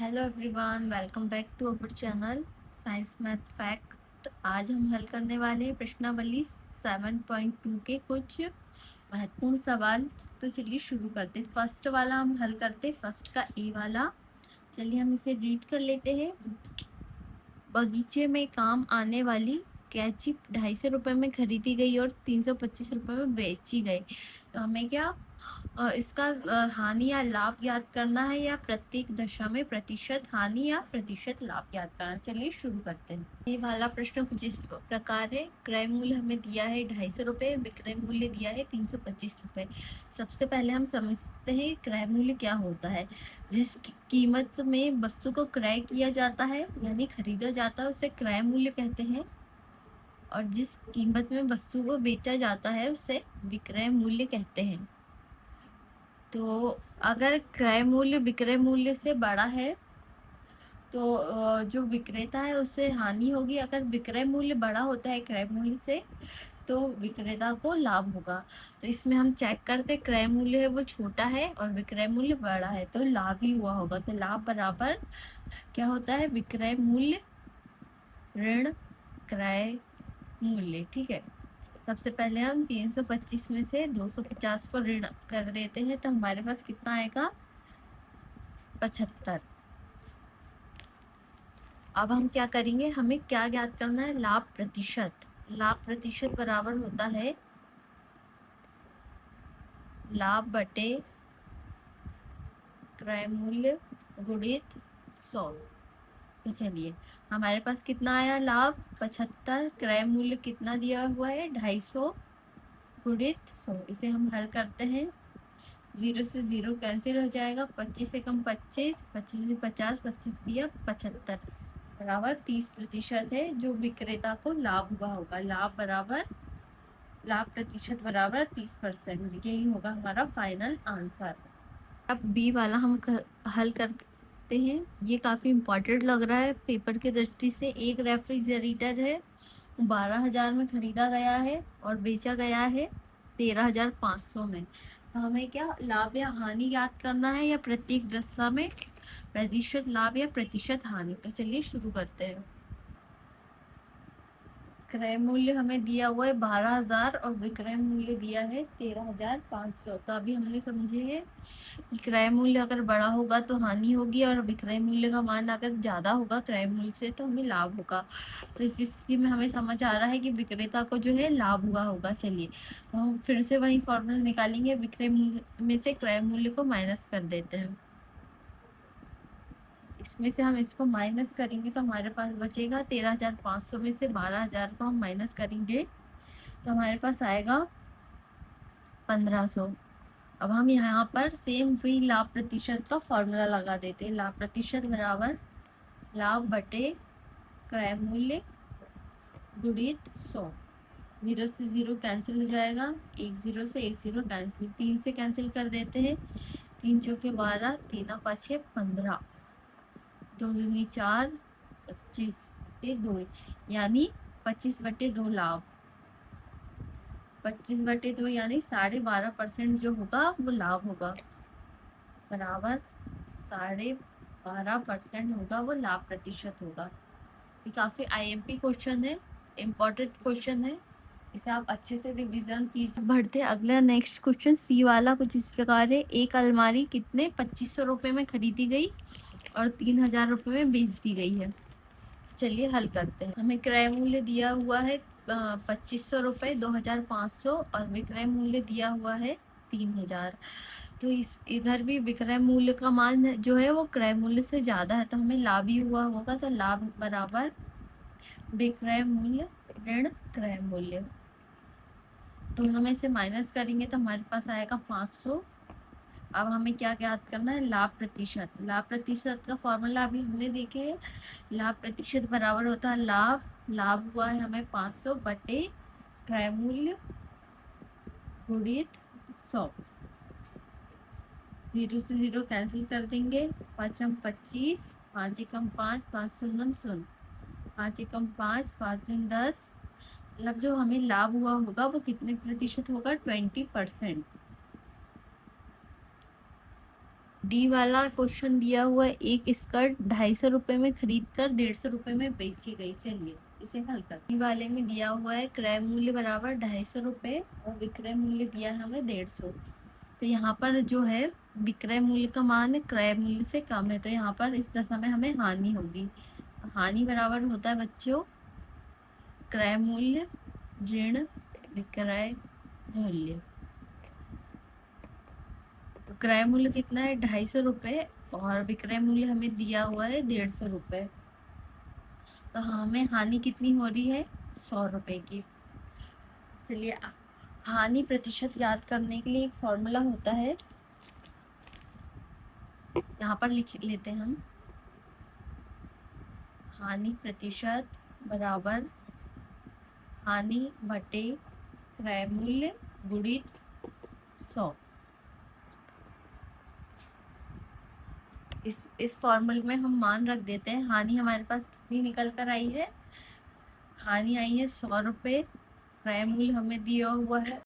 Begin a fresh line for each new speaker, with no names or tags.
Hello everyone, welcome back to our channel science math fact. आज हम हल करने वाले हैं प्रश्नावली 7.2 के कुछ महत्वपूर्ण सवाल। तो चलिए शुरू करते हैं। फर्स्ट वाला हम हल करते हैं, फर्स्ट का ए वाला। चलिए हम इसे रीड कर लेते हैं। बगीचे में काम आने वाली कैंची 250 रुपये में खरीदी गई और 325 रुपये में बेची गई। तो हमें क्या इसका हानि या लाभ याद करना है, या प्रत्येक दशा में प्रतिशत हानि या प्रतिशत लाभ याद करना। चलिए शुरू करते हैं। ये वाला प्रश्न कुछ इस प्रकार है। क्रय मूल्य हमें दिया है 250 रुपये, विक्रय मूल्य दिया है 325 रुपये। सबसे पहले हम समझते हैं क्रय मूल्य क्या होता है। जिस कीमत में वस्तु को क्रय किया जाता है यानी खरीदा जाता है उसे क्रय मूल्य कहते हैं, और जिस कीमत में वस्तु को बेचा जाता है उसे विक्रय मूल्य कहते हैं। तो अगर क्रय मूल्य विक्रय मूल्य से बड़ा है तो जो विक्रेता है उससे हानि होगी। अगर विक्रय मूल्य बड़ा होता है क्रय मूल्य से तो विक्रेता को लाभ होगा। तो इसमें हम चेक करते क्रय मूल्य है वो छोटा है और विक्रय मूल्य बड़ा है तो लाभ ही हुआ होगा। तो लाभ बराबर क्या होता है, विक्रय मूल्य ऋण क्रय मूल्य। ठीक है, सबसे पहले हम 325 में से 250 को ऋण कर देते हैं तो हमारे पास कितना आएगा, 75। अब हम क्या करेंगे, हमें क्या ज्ञात करना है, लाभ प्रतिशत। लाभ प्रतिशत बराबर होता है लाभ बटे क्रय मूल्य गुणित 100। तो चलिए हमारे पास कितना आया, लाभ 75, क्रय मूल्य कितना दिया हुआ है 250 गुणित 100। इसे हम हल करते हैं, 0 से 0 कैंसिल हो जाएगा, 25 से कम 25, 25 से 50, 25 दिया 75 बराबर 30% है जो विक्रेता को लाभ हुआ होगा। लाभ प्रतिशत बराबर 30%। यही होगा हमारा फाइनल आंसर। अब बी वाला हम हल करते हैं। ये काफ़ी इम्पोर्टेंट लग रहा है पेपर की दृष्टि से। एक रेफ्रिजरेटर है, 12,000 में खरीदा गया है और बेचा गया है 13,500 में। तो हमें क्या लाभ या हानि याद करना है, या प्रत्येक दशा में प्रतिशत लाभ या प्रतिशत हानि। तो चलिए शुरू करते हैं। क्रय मूल्य हमें दिया हुआ है 12,000 और विक्रय मूल्य दिया है 13,500। तो अभी हमने समझे है कि क्रय मूल्य अगर बड़ा होगा तो हानि होगी, और विक्रय मूल्य का मान अगर ज़्यादा होगा क्रय मूल्य से तो हमें लाभ होगा। तो इस स्थिति में हमें समझ आ रहा है कि विक्रेता को जो है लाभ हुआ होगा। चलिए तो हम फिर से वही फॉर्मूला निकालेंगे, विक्रय मूल्य में से क्रय मूल्य को माइनस कर देते हैं। इसमें से हम इसको माइनस करेंगे तो हमारे पास बचेगा 13,500 में से 12,000 को हम माइनस करेंगे तो हमारे पास आएगा 1,500। अब हम यहाँ पर सेम वही लाभ प्रतिशत का फॉर्मूला लगा देते हैं। लाभ प्रतिशत बराबर लाभ बटे क्रय मूल्य गुणित 100। 0 से 0 कैंसिल हो जाएगा, 1 0 से 1 0 कैंसिल, 3 से कैंसिल कर देते हैं, 3 चौके 12, 3 5 15, 2 दूनी 4, 25 पे 2 यानी 25/2 लाभ। 25/2 यानी 12.5% जो होगा वो लाभ होगा, बराबर 12.5% होगा वो लाभ प्रतिशत होगा। ये काफ़ी IMP क्वेश्चन है, इम्पोर्टेंट क्वेश्चन है, इसे आप अच्छे से रिवीजन कीजिए। बढ़ते अगला नेक्स्ट क्वेश्चन सी वाला कुछ इस प्रकार है। एक अलमारी कितने 2500 रुपये में खरीदी गई और 3,000 रुपये में बेच दी गई है। चलिए हल करते हैं। हमें क्रय मूल्य दिया हुआ है 2500 रुपये, 2,500, और विक्रय मूल्य दिया हुआ है 3,000। तो इस इधर भी विक्रय मूल्य का मान जो है वो क्रय मूल्य से ज़्यादा है तो हमें लाभ ही हुआ होगा। तो लाभ बराबर विक्रय मूल्य ऋण क्रय मूल्य, दोनों में से माइनस करेंगे तो हमारे पास आएगा 500। अब हमें क्या ज्ञात करना है, लाभ प्रतिशत। लाभ प्रतिशत का फॉर्मूला अभी हमने देखे है। लाभ प्रतिशत बराबर होता है लाभ हुआ है हमें 500 बटे क्रय मूल्य गुणित 100। 0 से 0 कैंसिल कर देंगे, 5 हम 25, 5 एकम 5, 5 शून्य 0, 5 एकम 5, 5 शून्य 10। मतलब जो हमें लाभ हुआ होगा वो कितने प्रतिशत होगा, 20%। डी वाला क्वेश्चन दिया हुआ है, एक स्कर्ट 250 रुपये में खरीद कर 150 रुपये में बेची गई। चलिए इसे हल कर। डी वाले में दिया हुआ है क्रय मूल्य बराबर 250 रुपये और विक्रय मूल्य दिया है हमें 150। तो यहाँ पर जो है विक्रय मूल्य का मान क्रय मूल्य से कम है, तो यहाँ पर इस दशा में हमें हानि होगी। हानि बराबर होता है बच्चों क्रय मूल्य ऋण विक्रय मूल्य। तो क्रय मूल्य कितना है 250 रुपये और विक्रय मूल्य हमें दिया हुआ है 150 रुपये। तो हमें हानि कितनी हो रही है 100 रुपये की। चलिए हानि प्रतिशत याद करने के लिए एक फॉर्मूला होता है, यहाँ पर लिख लेते हैं हम। हानि प्रतिशत बराबर हानि बटे क्रय मूल्य गुणित 100। इस फॉर्मूले में हम मान रख देते हैं। हानि हमारे पास कितनी निकल कर आई है, हानि आई है 100 रुपये, क्रय मूल्य हमें दिया हुआ है